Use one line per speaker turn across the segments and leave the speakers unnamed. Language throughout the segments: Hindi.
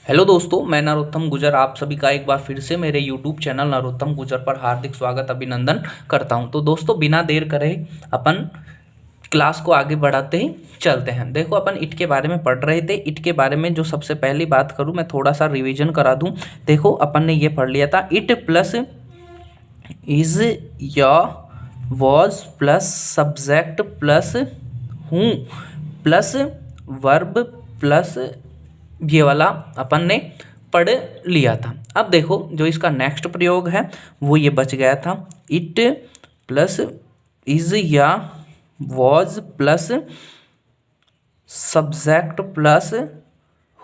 हेलो दोस्तों, मैं नरोत्तम गुजर आप सभी का एक बार फिर से मेरे यूट्यूब चैनल नरोत्तम गुजर पर हार्दिक स्वागत अभिनंदन करता हूं। तो दोस्तों, बिना देर करे अपन क्लास को आगे बढ़ाते ही चलते हैं। देखो, अपन इट के बारे में पढ़ रहे थे। इट के बारे में जो सबसे पहली बात करूं, मैं थोड़ा सा रिवीजन करा दूं। देखो, अपन ने ये पढ़ लिया था, इट प्लस इज या वॉज प्लस सब्जेक्ट प्लस हूँ प्लस वर्ब प्लस ये वाला अपन ने पढ़ लिया था। अब देखो, जो इसका नेक्स्ट प्रयोग है वो ये बच गया था, इट प्लस इज या was plus subject plus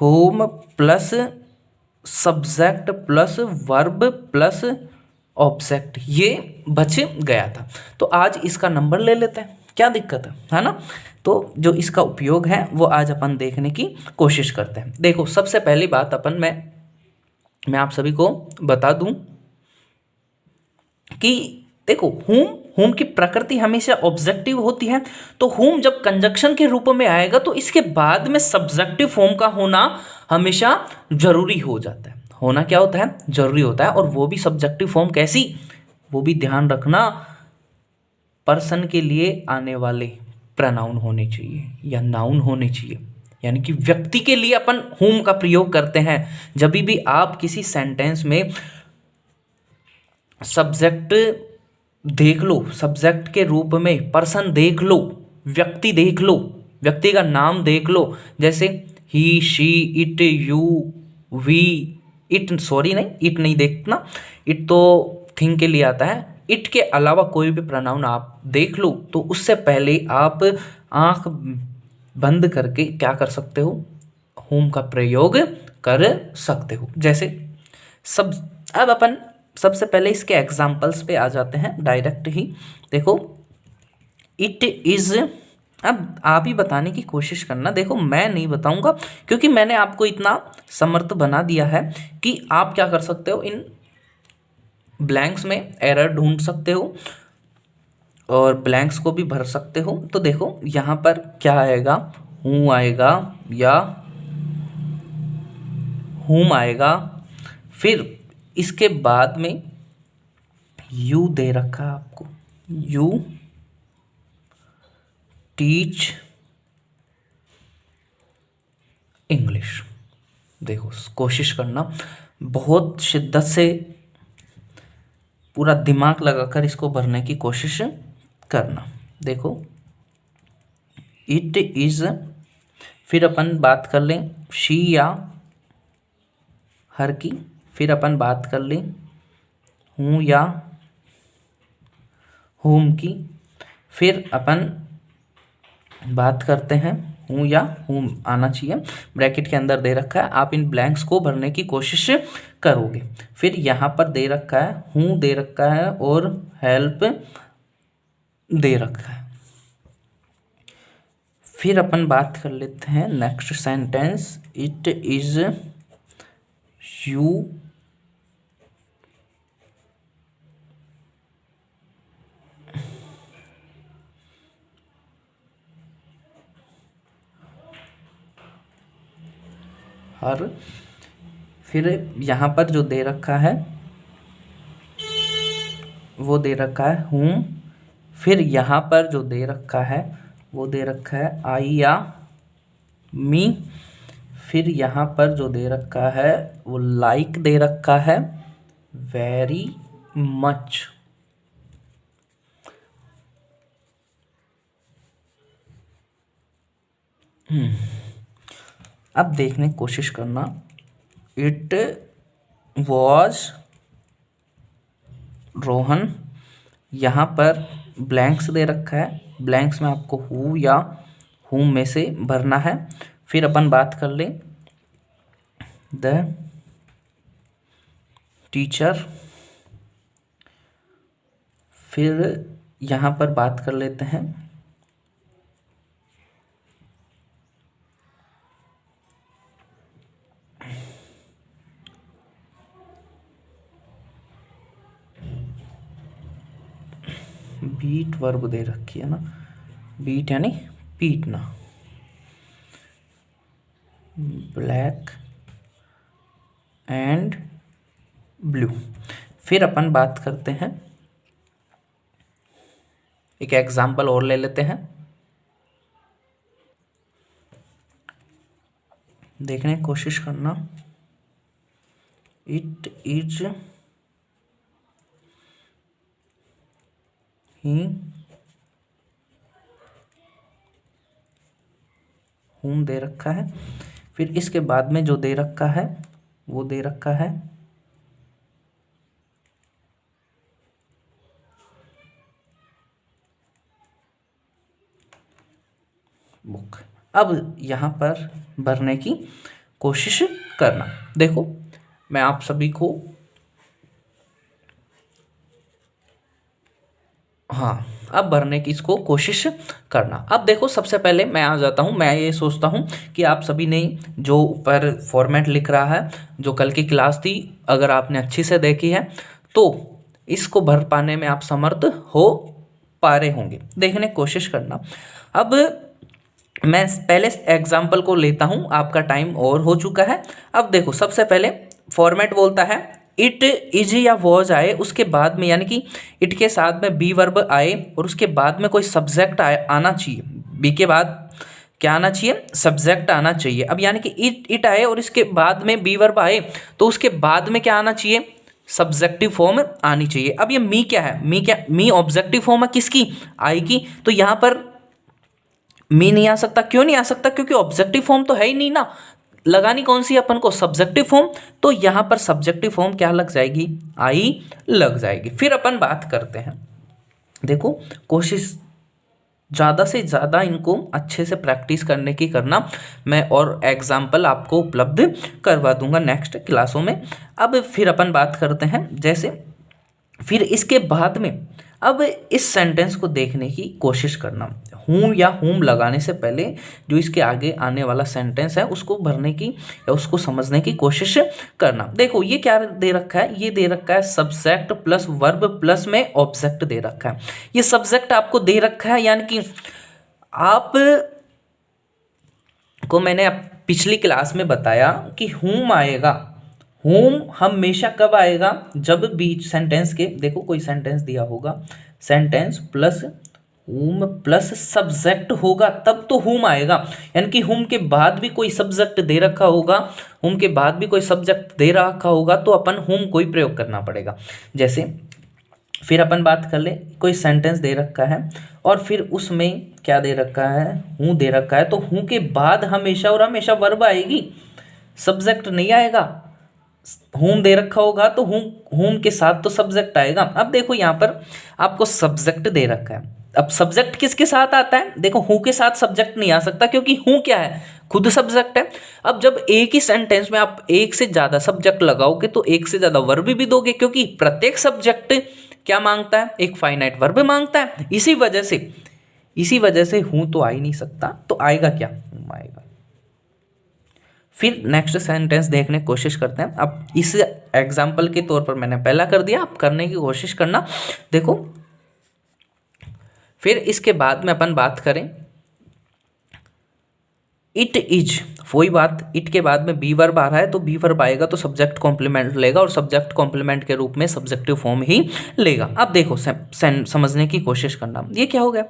home plus subject plus verb plus object, ये बच गया था। तो आज इसका नंबर ले लेते हैं, क्या दिक्कत है ना। तो जो इसका उपयोग है वो आज अपन देखने की कोशिश करते हैं। देखो, सबसे पहली बात अपन मैं आप सभी को बता दूं कि देखो, हुम की प्रकृति हमेशा ऑब्जेक्टिव होती है। तो हुम जब कंजक्शन के रूप में आएगा तो इसके बाद में सब्जेक्टिव फॉर्म का होना हमेशा जरूरी हो जाता है। होना क्या होता है? जरूरी होता है। और वो भी सब्जेक्टिव फॉर्म कैसी, वो भी ध्यान रखना, पर्सन के लिए आने वाले प्रोनाउन होने चाहिए या नाउन होने चाहिए। यानी कि व्यक्ति के लिए अपन हुम का प्रयोग करते हैं। जब भी आप किसी सेंटेंस में सब्जेक्ट देख लो, सब्जेक्ट के रूप में पर्सन देख लो, व्यक्ति देख लो, व्यक्ति का नाम देख लो, जैसे ही, she, it, you, we, it, sorry नहीं, इट नहीं देखना, इट तो थिंग के लिए आता है। इट के अलावा कोई भी प्रोनाउन आप देख लो तो उससे पहले आप आंख बंद करके क्या कर सकते हो? होम का प्रयोग कर सकते हो। जैसे सब, अब अपन सबसे पहले इसके एग्जाम्पल्स पे आ जाते हैं डायरेक्ट ही। देखो, इट इज, अब आप ही बताने की कोशिश करना। देखो, मैं नहीं बताऊंगा क्योंकि मैंने आपको इतना समर्थ बना दिया है कि आप क्या कर सकते हो, इन ब्लैंक्स में एरर ढूंढ सकते हो और ब्लैंक्स को भी भर सकते हो। तो देखो, यहाँ पर क्या आएगा? हूँ आएगा या हुम आएगा, फिर इसके बाद में यू दे रखा है आपको, यू टीच इंग्लिश। देखो, कोशिश करना, बहुत शिद्दत से पूरा दिमाग लगाकर इसको भरने की कोशिश करना। देखो, इट इज, फिर अपन बात कर लें शी या हर की, फिर अपन बात कर लें हूँ या होम की, फिर अपन बात करते हैं हूँ या होम आना चाहिए, ब्रैकेट के अंदर दे रखा है, आप इन ब्लैंक्स को भरने की कोशिश करोगे। फिर यहाँ पर दे रखा है, हूँ दे रखा है और हेल्प दे रखा है। फिर अपन बात कर लेते हैं next sentence, it is you her, फिर यहाँ पर जो दे रखा है वो दे रखा है हूँ, फिर यहाँ पर जो दे रखा है वो दे रखा है आई या मी, फिर यहाँ पर जो दे रखा है वो लाइक दे रखा है, वेरी मच। अब देखने की कोशिश करना, इट वॉज रोहन, यहाँ पर ब्लैंक्स दे रखा है, ब्लैंक्स में आपको हु या हूम में से भरना है। फिर अपन बात कर लें द टीचर, फिर यहाँ पर बात कर लेते हैं बीट, वर्ब दे रखी है ना, बीट यानी पीटना, ब्लैक एंड ब्लू। फिर अपन बात करते हैं, एक एग्जाम्पल और ले लेते हैं, देखने की कोशिश करना। इट इज ही whom दे रखा है, फिर इसके बाद में जो दे रखा है वो दे रखा है बुक। अब यहाँ पर भरने की कोशिश करना। देखो मैं आप सभी को, हाँ, अब भरने की इसको कोशिश करना। अब देखो सबसे पहले मैं आ जाता हूँ, मैं ये सोचता हूँ कि आप सभी ने जो ऊपर फॉर्मेट लिख रहा है, जो कल की क्लास थी, अगर आपने अच्छी से देखी है तो इसको भर पाने में आप समर्थ हो पा रहे होंगे। देखने की कोशिश करना। अब मैं पहले एग्जाम्पल को लेता हूँ, आपका टाइम और हो चुका है। अब देखो सबसे पहले फॉर्मेट बोलता है इट इज या वॉज आए, उसके बाद में यानी कि इट के साथ में बी वर्ब आए और उसके बाद में कोई सब्जेक्ट आना चाहिए। बी के बाद क्या आना चाहिए? सब्जेक्ट आना चाहिए। अब यानी कि इट आए और इसके बाद में बी वर्ब आए तो उसके बाद में क्या आना चाहिए? सब्जेक्टिव फॉर्म आनी चाहिए। अब ये मी क्या है? मी ऑब्जेक्टिव फॉर्म है किसकी? आई की। तो यहाँ पर मी नहीं आ सकता। क्यों नहीं आ सकता? क्योंकि ऑब्जेक्टिव फॉर्म तो है ही नहीं ना। लगानी कौन सी अपन को? Subjective form. तो यहां पर सब्जेक्टिव फॉर्म क्या लग जाएगी? आई लग जाएगी। फिर अपन बात करते हैं, देखो कोशिश ज़्यादा से ज़्यादा इनको अच्छे से प्रैक्टिस करने की करना। मैं और एग्जाम्पल आपको उपलब्ध करवा दूंगा नेक्स्ट क्लासों में। अब फिर अपन बात करते हैं, जैसे फिर इसके बाद में अब इस सेंटेंस को देखने की कोशिश करना। हूँ या हूम लगाने से पहले जो इसके आगे आने वाला सेंटेंस है उसको भरने की या उसको समझने की कोशिश करना। देखो ये क्या दे रखा है? ये दे रखा है सब्जेक्ट प्लस वर्ब प्लस में ऑब्जेक्ट दे रखा है। ये सब्जेक्ट आपको दे रखा है, यानी कि आप को मैंने पिछली क्लास में बताया कि हूम आएगा। होम हमेशा कब आएगा? जब बीच सेंटेंस के, देखो कोई सेंटेंस दिया होगा, sentence plus home plus subject होगा तब तो होम आएगा। यानी कि होम के बाद भी कोई सब्जेक्ट दे रखा होगा, होम के बाद भी कोई सब्जेक्ट दे रखा होगा तो अपन होम को ही प्रयोग करना पड़ेगा। जैसे फिर अपन बात कर ले, कोई सेंटेंस दे रखा है और फिर उसमें क्या दे रखा है? हूँ दे रखा है। तो हूँ के बाद हमेशा और हमेशा वर्ब आएगी, सब्जेक्ट नहीं आएगा। होम दे रखा होगा तो होम के साथ तो सब्जेक्ट आएगा। अब देखो यहाँ पर आपको सब्जेक्ट दे रखा है। अब सब्जेक्ट किसके साथ आता है? देखो हूँ के साथ सब्जेक्ट नहीं आ सकता क्योंकि हूँ क्या है? खुद सब्जेक्ट है। अब जब एक ही सेंटेंस में आप एक से ज़्यादा सब्जेक्ट लगाओगे तो एक से ज़्यादा वर्ब भी दोगे, क्योंकि प्रत्येक सब्जेक्ट क्या मांगता है? एक फाइनाइट वर्ब मांगता है। इसी वजह से हूँ तो आ ही नहीं सकता। तो आएगा क्या? हूँ आएगा। फिर नेक्स्ट सेंटेंस देखने की कोशिश करते हैं। अब इस एग्जाम्पल के तौर पर मैंने पहला कर दिया, आप करने की कोशिश करना। देखो फिर इसके बाद में अपन बात करें इट इज, वही बात, इट के बाद में बी वर्ब आ रहा है तो बी वर्ब आएगा तो सब्जेक्ट कॉम्प्लीमेंट लेगा और सब्जेक्ट कॉम्प्लीमेंट के रूप में सब्जेक्टिव फॉर्म ही लेगा। अब देखो समझने की कोशिश करना। ये क्या हो गया?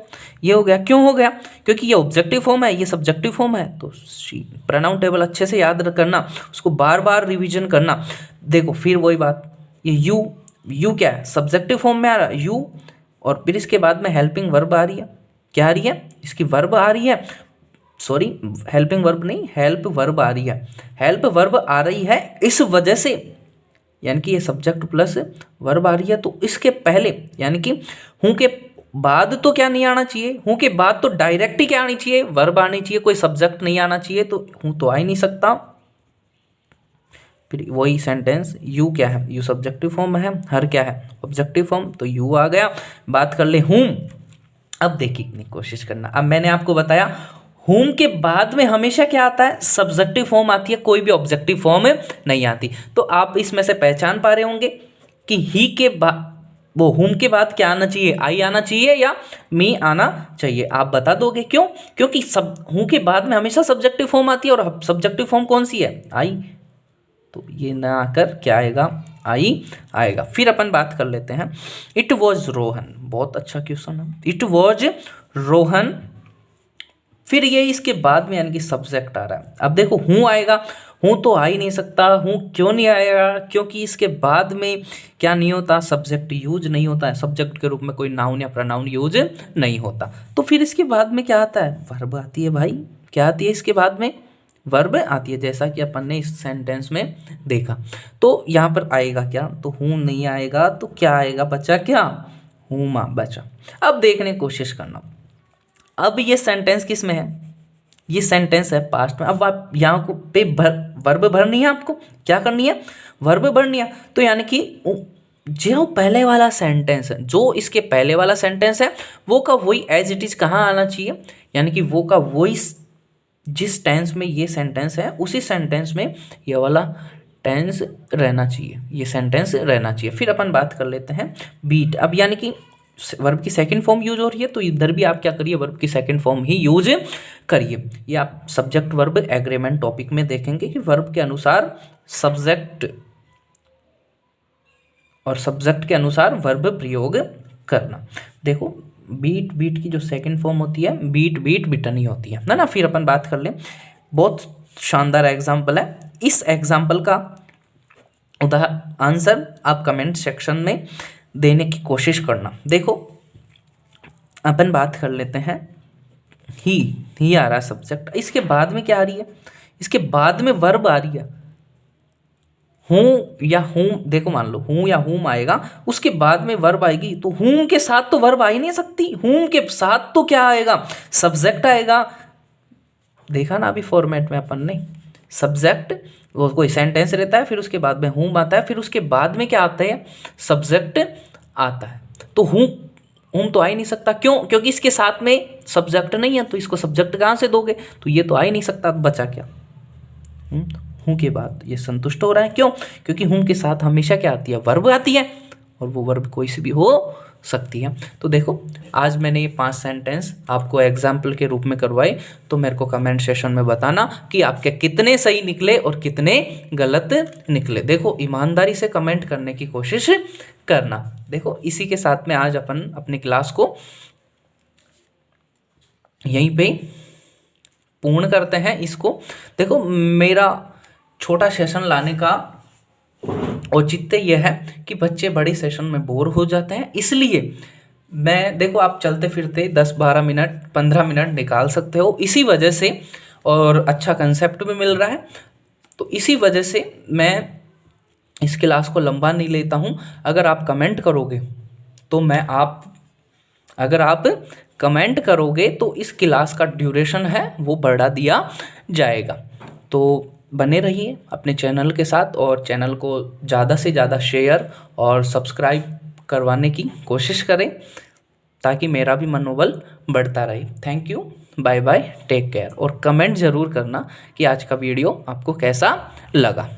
ये हो गया। क्यों हो गया? क्योंकि ये ऑब्जेक्टिव फॉर्म है, ये सब्जेक्टिव फॉर्म है। तो प्रोनाउन टेबल अच्छे से याद करना, उसको बार बार रिविजन करना। देखो फिर वही बात, ये यू क्या है? सब्जेक्टिव फॉर्म में आ रहा है यू, और फिर इसके बाद में हेल्पिंग वर्ब आ रही है। क्या आ रही है? इसकी वर्ब आ रही है, सॉरी हेल्पिंग वर्ब नहीं, हेल्प वर्ब आ रही है। हेल्प वर्ब आ रही है इस वजह से, यानी कि ये सब्जेक्ट प्लस वर्ब आ रही है तो इसके पहले यानी कि हूँ के बाद तो क्या नहीं आना चाहिए? हूँ के बाद तो डायरेक्ट ही क्या आनी चाहिए? वर्ब आनी चाहिए, कोई सब्जेक्ट नहीं आना चाहिए। तो हूँ तो आ ही नहीं सकता। फिर वही सेंटेंस यू क्या है? यू सब्जेक्टिव फॉर्म है, हर क्या है? ऑब्जेक्टिव फॉर्म, तो यू आ गया। बात कर ले हूँ। अब देखिए कोशिश करना। अब मैंने आपको बताया होम के बाद में हमेशा क्या आता है? सब्जेक्टिव फॉर्म आती है, कोई भी ऑब्जेक्टिव फॉर्म नहीं आती। तो आप इसमें से पहचान पा रहे होंगे कि ही के बाद, वो होम के बाद क्या आना चाहिए? आई आना चाहिए या मी आना चाहिए? आप बता दोगे क्यों? क्योंकि हूँ के बाद में हमेशा सब्जेक्टिव फॉर्म आती है और सब्जेक्टिव फॉर्म कौन सी है? आई। तो ये ना आकर क्या आएगा, आई आएगा। फिर अपन बात कर लेते हैं, इट वॉज रोहन। बहुत अच्छा क्वेश्चन है, इट वॉज रोहन। फिर ये इसके बाद में यानी कि सब्जेक्ट आ रहा है। अब देखो हूँ आएगा, हूँ तो आ ही नहीं सकता। हूँ क्यों नहीं आएगा, क्योंकि इसके बाद में क्या नहीं होता, सब्जेक्ट यूज नहीं होता है। सब्जेक्ट के रूप में कोई नाउन या प्रोनाउन यूज नहीं होता। तो फिर इसके बाद में क्या आता है, वर्ब आती है भाई। क्या आती है इसके बाद में, वर्ब आती है, जैसा कि अपन ने इस सेंटेंस में देखा। तो यहाँ पर आएगा क्या, तो हूँ नहीं आएगा, तो क्या आएगा, बचा क्या, हूँ माँ बचा। अब देखने की कोशिश करना, अब ये सेंटेंस किस में है, ये सेंटेंस है पास्ट में। अब आप यहाँ को पे वर्ब भरनी है, आपको क्या करनी है, वर्ब भरनी है। तो यानी कि जो पहले वाला सेंटेंस है, जो इसके पहले वाला सेंटेंस है, वो का वही एज इट इज कहाँ आना चाहिए, यानी कि वो का वही जिस टेंस में ये सेंटेंस है उसी सेंटेंस में ये वाला टेंस रहना चाहिए, ये सेंटेंस रहना चाहिए। फिर अपन बात कर लेते हैं बीट। अब यानी कि वर्ब की सेकंड फॉर्म यूज हो रही है, तो इधर भी आप क्या करिए, वर्ब की सेकंड फॉर्म ही यूज करिए। ये आप सब्जेक्ट वर्ब एग्रीमेंट टॉपिक में देखेंगे कि वर्ब के अनुसार सब्जेक्ट और सब्जेक्ट के अनुसार वर्ब प्रयोग करना। देखो बीट, बीट की जो सेकंड फॉर्म होती है बीट, बीट बिटनी होती है ना। फिर अपन बात कर लें, बहुत शानदार एग्जाम्पल है। इस एग्जाम्पल का आंसर आप कमेंट सेक्शन में देने की कोशिश करना। देखो अपन बात कर लेते हैं, ही आ रहा है सब्जेक्ट, इसके बाद में क्या आ रही है, इसके बाद में वर्ब आ रही है, हूँ या हूँ। देखो मान लो हूँ या हूँ आएगा, उसके बाद में वर्ब आएगी, तो हूँ के साथ तो वर्ब आ ही नहीं सकती, हूँ के साथ तो क्या आएगा, सब्जेक्ट आएगा। देखा ना अभी फॉर्मेट में अपन ने, सब्जेक्ट वो कोई सेंटेंस रहता है, फिर उसके बाद में हूँ आता है, फिर उसके बाद में क्या आता है, सब्जेक्ट आता है। तो हूँ तो आ ही नहीं सकता, क्यों, क्योंकि इसके साथ में सब्जेक्ट नहीं है, तो इसको सब्जेक्ट कहाँ से दोगे, तो ये तो आ ही नहीं सकता। बचा क्या, हूँ के बाद ये संतुष्ट हो रहा है, क्यों, क्योंकि हूँ के साथ हमेशा क्या आती है, वर्ब आती है, और वो वर्ब कोई सी भी हो सकती है। तो देखो आज मैंने ये 5 सेंटेंस आपको एग्जाम्पल के रूप में करवाए, तो मेरे को कमेंट सेशन में बताना कि आपके कितने सही निकले और कितने गलत निकले। देखो ईमानदारी से कमेंट करने की कोशिश करना। देखो इसी के साथ में आज अपन अपनी क्लास को यहीं पे पूर्ण करते हैं इसको। देखो मेरा छोटा सेशन लाने का औचित्य यह है कि बच्चे बड़े सेशन में बोर हो जाते हैं, इसलिए मैं, देखो आप चलते फिरते 10-12 मिनट 15 मिनट निकाल सकते हो इसी वजह से, और अच्छा कंसेप्ट भी मिल रहा है, तो इसी वजह से मैं इस क्लास को लंबा नहीं लेता हूँ। अगर आप कमेंट करोगे तो अगर आप कमेंट करोगे तो इस क्लास का ड्यूरेशन है वो बढ़ा दिया जाएगा। तो बने रहिए अपने चैनल के साथ, और चैनल को ज़्यादा से ज़्यादा शेयर और सब्सक्राइब करवाने की कोशिश करें, ताकि मेरा भी मनोबल बढ़ता रहे। Thank you, bye bye, take care. और कमेंट ज़रूर करना कि आज का वीडियो आपको कैसा लगा।